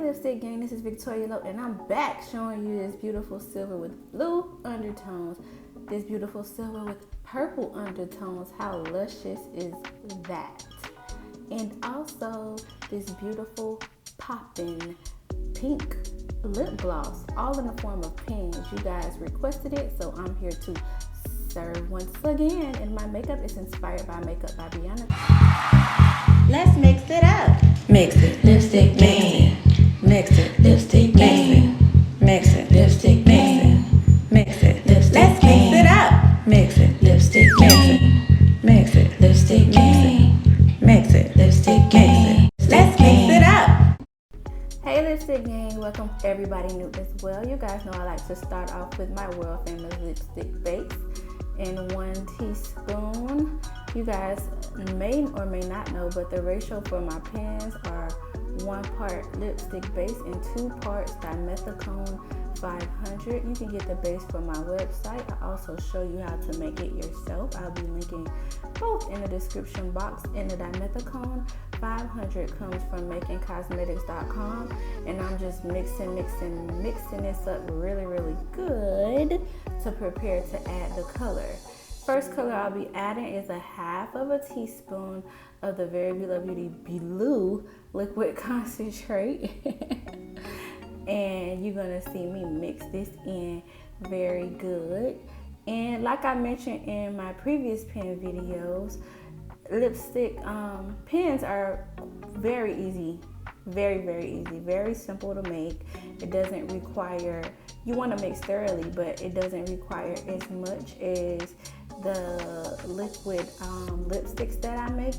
Lipstick Gang, this is Victoria Lowe, and I'm back showing you this beautiful silver with blue undertones, this beautiful silver with purple undertones. How luscious is that? And also this beautiful poppin' pink lip gloss, all in the form of pins. You guys requested it, so I'm here to serve once again. And my makeup is inspired by Makeup by Brianna. Let's mix it up. Mix it, lipstick, gang. Mix it, lipstick, gang. Mix it, lipstick, gang. Mix it, lipstick, let's mix it up. Mix it, lipstick, gang. Mix it, lipstick, gang. Mix it, lipstick, gang. Let's mix it up. Hey Lipstick Gang, welcome everybody new as well. You guys know I like to start off with my world famous lipstick base in 1 teaspoon. You guys may or may not know, but the ratio for my pens are 1 part lipstick base and 2 parts dimethicone 500. You can get the base from my website. I also show you how to make it yourself. I'll be linking both in the description box. And the dimethicone 500 comes from makingcosmetics.com, and I'm just mixing this up really good to prepare to add the color. First color I'll be adding is 1/2 teaspoon of the Very Veelo Beauty Blue liquid concentrate. And you're gonna see me mix this in very good. And like I mentioned in my previous pen videos, lipstick pens are very easy, very easy, very simple to make. It doesn't require, you want to mix thoroughly, but it doesn't require as much as the liquid lipsticks that I make.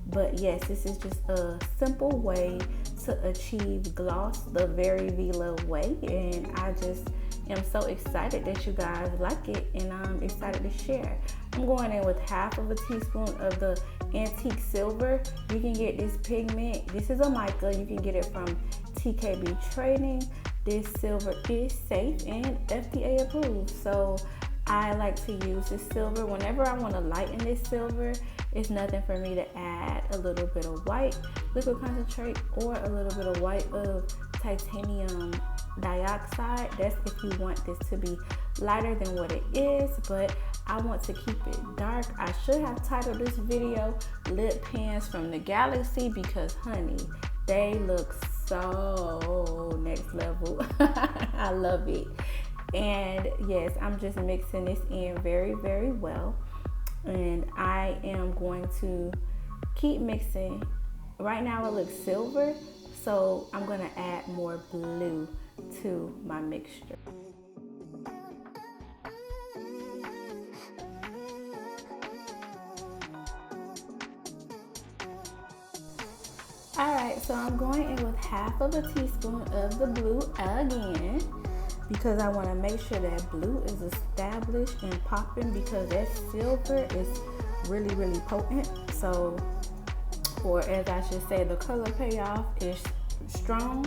But yes, this is just a simple way to achieve gloss the Very Veelo way, and I just am so excited that you guys like it, and I'm excited to share. I'm going in with 1/2 teaspoon of the antique silver. You can get this pigment, this is a mica, you can get it from TKB Trading. This silver is safe and FDA approved, so I like to use this silver whenever I want to lighten this silver. It's nothing for me to add a little bit of white liquid concentrate or a little bit of white of titanium dioxide. That's if you want this to be lighter than what it is, but I want to keep it dark. I should have titled this video Lip Pens from the Galaxy, because honey, they look so next level. I love it. And yes, I'm just mixing this in very well, and I am going to keep mixing. Right now it looks silver, so I'm going to add more blue to my mixture. Alright, so I'm going in with 1/2 teaspoon of the blue again, because I want to make sure that blue is established and popping, because that silver is really potent. So, or as I should say, the color payoff is strong.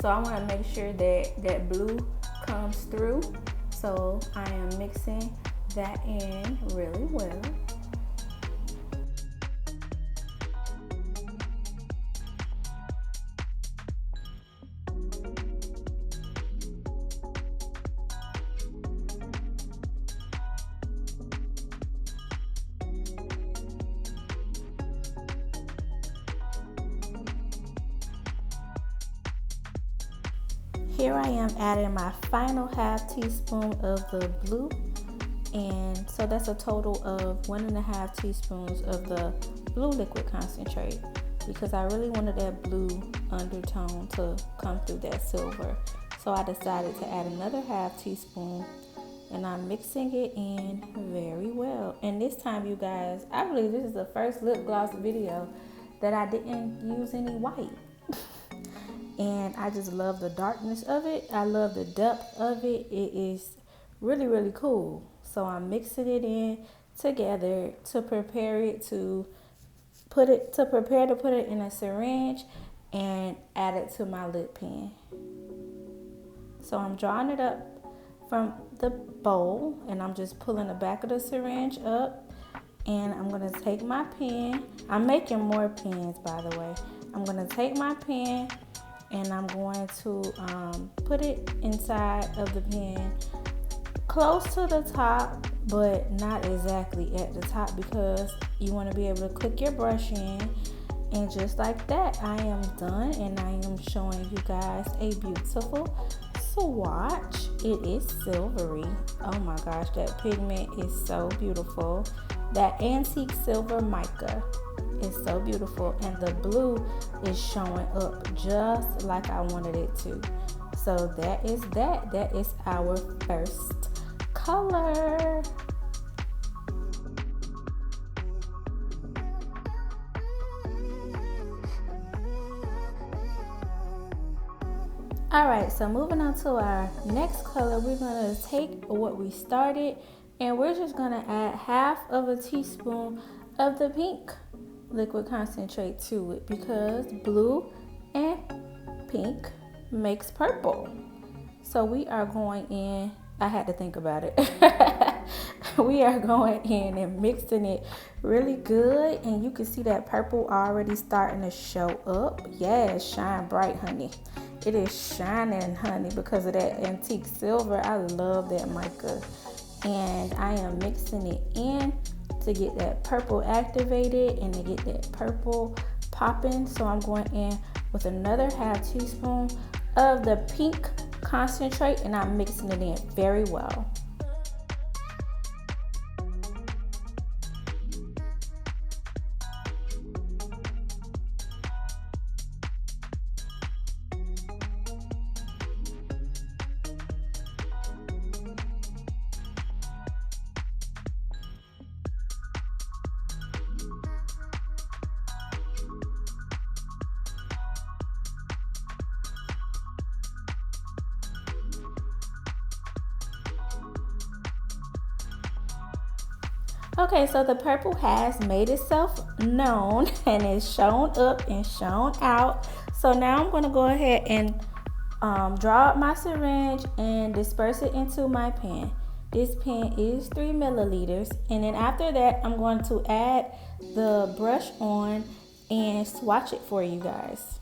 So I want to make sure that that blue comes through. So I am mixing that in really well. Here I am adding my final 1/2 teaspoon of the blue, and so that's a total of 1.5 teaspoons of the blue liquid concentrate, because I really wanted that blue undertone to come through that silver. So I decided to add another 1/2 teaspoon, and I'm mixing it in very well. And this time, you guys, I believe this is the first lip gloss video that I didn't use any white. And I just love the darkness of it. I love the depth of it. It is really cool. So I'm mixing it in together to prepare it to put it in a syringe and add it to my lip pen. So I'm drawing it up from the bowl, and I'm just pulling the back of the syringe up, and I'm gonna take my pen. I'm making more pens, by the way. I'm gonna take my pen and I'm going to put it inside of the pen, close to the top, but not exactly at the top, because you want to be able to click your brush in. And just like that, I am done, and I am showing you guys a beautiful swatch. It is silvery. Oh my gosh, that pigment is so beautiful. That antique silver mica is so beautiful, and the blue is showing up just like I wanted it to. So that is that. That is our first color. Alright, so moving on to our next color, we're going to take what we started, and we're just going to add half of a teaspoon of the pink liquid concentrate to it, because blue and pink makes purple. So we are going in, I had to think about it. We are going in and mixing it really good, and you can see that purple already starting to show up. Yes, shine bright, honey. It is shining, honey, because of that antique silver. I love that mica. And I am mixing it in to get that purple activated and to get that purple popping. So I'm going in with another half teaspoon of the pink concentrate, and I'm mixing it in very well. Okay, so the purple has made itself known and it's shown up and shown out. So now I'm going to go ahead and draw up my syringe and disperse it into my pen. This pen is 3 milliliters, and then after that I'm going to add the brush on and swatch it for you guys.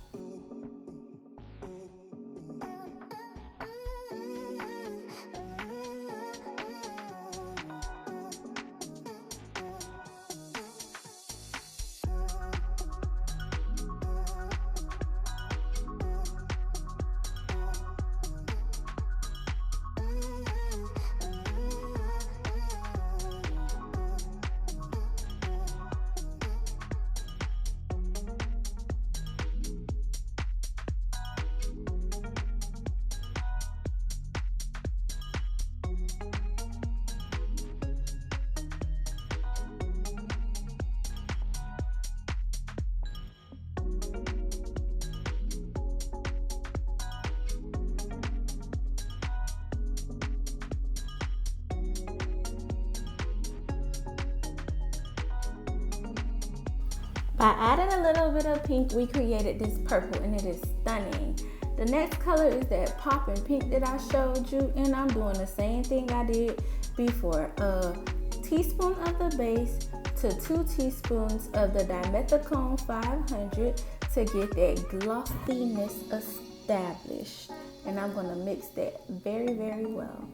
By adding a little bit of pink, we created this purple, and it is stunning. The next color is that popping pink that I showed you, and I'm doing the same thing I did before. A teaspoon of the base to 2 teaspoons of the dimethicone 500 to get that glossiness established. And I'm going to mix that very, very well.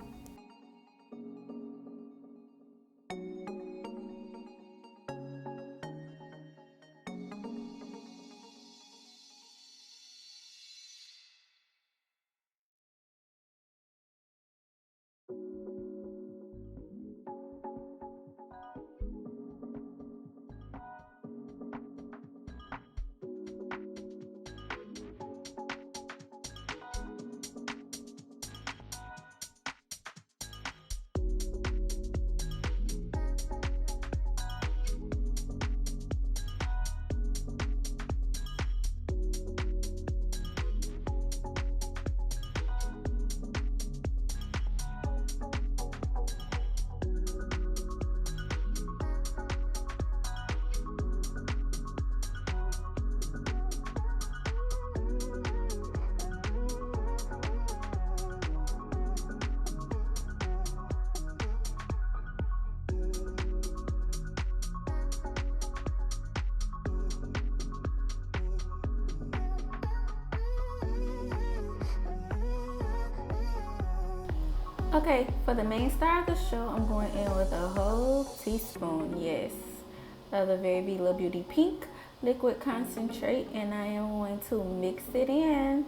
Okay, for the main star of the show, I'm going in with a whole teaspoon, yes, of the Very Veelo Beauty Pink Liquid Concentrate, and I am going to mix it in.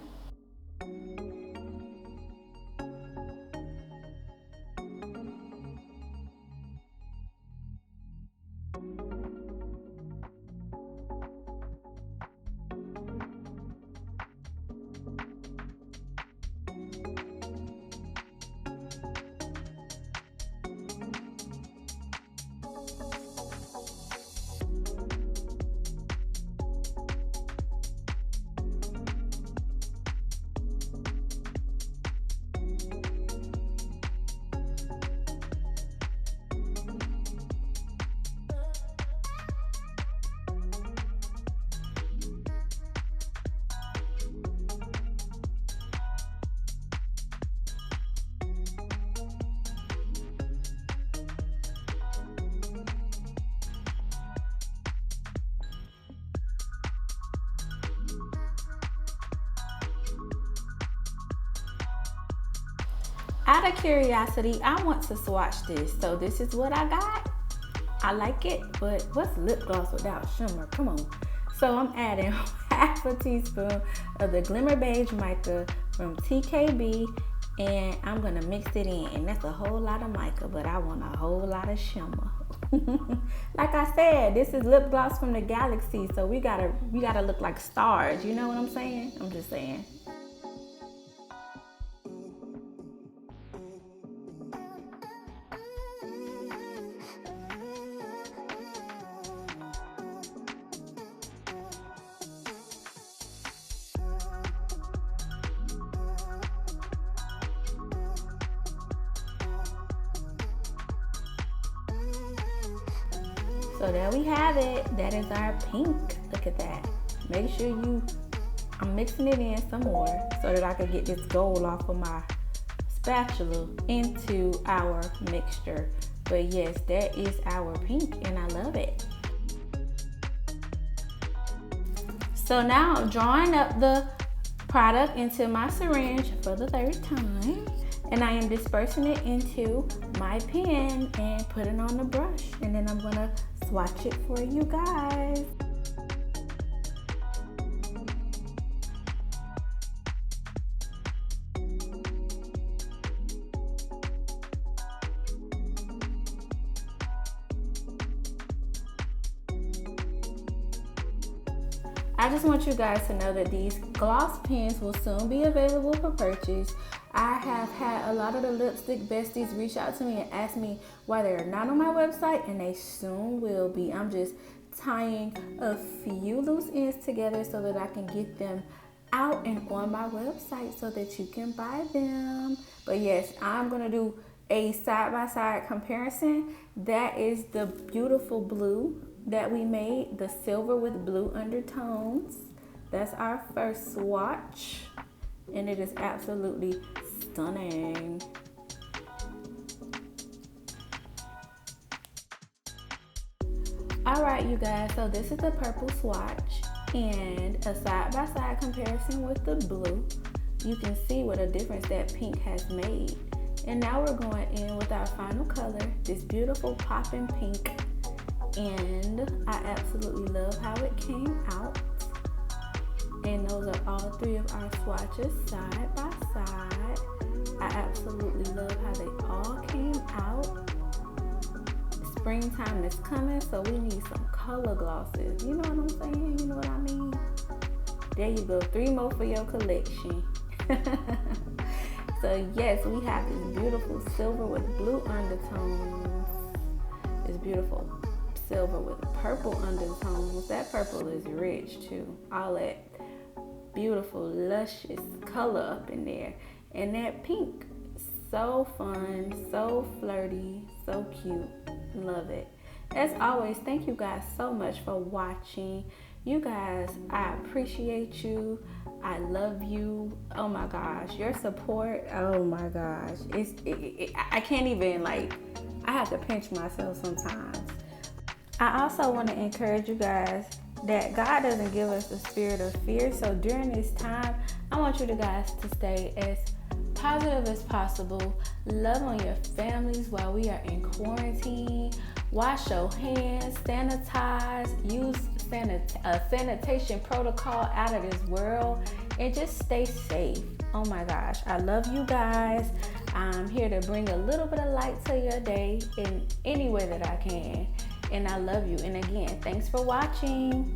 Out of curiosity, I want to swatch this. So this is what I got. I like it, but what's lip gloss without shimmer? Come on. So I'm adding half a teaspoon of the Glimmer Beige Mica from TKB, and I'm gonna mix it in. And that's a whole lot of mica, but I want a whole lot of shimmer. Like I said, this is lip gloss from the galaxy, so we gotta look like stars. You know what I'm saying? I'm just saying. So there we have it. That is our pink. Look at that. Make sure I'm mixing it in some more so that I can get this gold off of my spatula into our mixture. But yes, that is our pink and I love it. So now I'm drawing up the product into my syringe for the third time. And I am dispersing it into my pen and putting on the brush. And then I'm gonna swatch it for you guys. I just want you guys to know that these gloss pens will soon be available for purchase. I have had a lot of the lipstick besties reach out to me and ask me why they're not on my website, and they soon will be. I'm just tying a few loose ends together so that I can get them out and on my website so that you can buy them. But yes, I'm gonna do a side-by-side comparison. That is the beautiful blue that we made, the silver with blue undertones. That's our first swatch, and it is absolutely stunning. All right, you guys, so this is the purple swatch and a side-by-side comparison with the blue. You can see what a difference that pink has made. And now we're going in with our final color, this beautiful popping pink. And I absolutely love how it came out. And those are all three of our swatches side by side. I absolutely love how they all came out. Springtime is coming, so we need some color glosses. You know what I'm saying? You know what I mean? There you go, 3 more for your collection. So yes, we have this beautiful silver with blue undertones. It's beautiful silver with purple undertones. That purple is rich too. All that beautiful, luscious color up in there. And that pink, so fun, so flirty, so cute. Love it. As always, thank you guys so much for watching. You guys, I appreciate you. I love you. Oh my gosh, your support. Oh my gosh, I can't even, like, I have to pinch myself sometimes. I also want to encourage you guys that God doesn't give us the spirit of fear. So during this time, I want you guys to stay as positive as possible. Love on your families while we are in quarantine. Wash your hands, sanitize, use sanitation protocol out of this world, and just stay safe. Oh my gosh, I love you guys. I'm here to bring a little bit of light to your day in any way that I can. And I love you. And again, thanks for watching.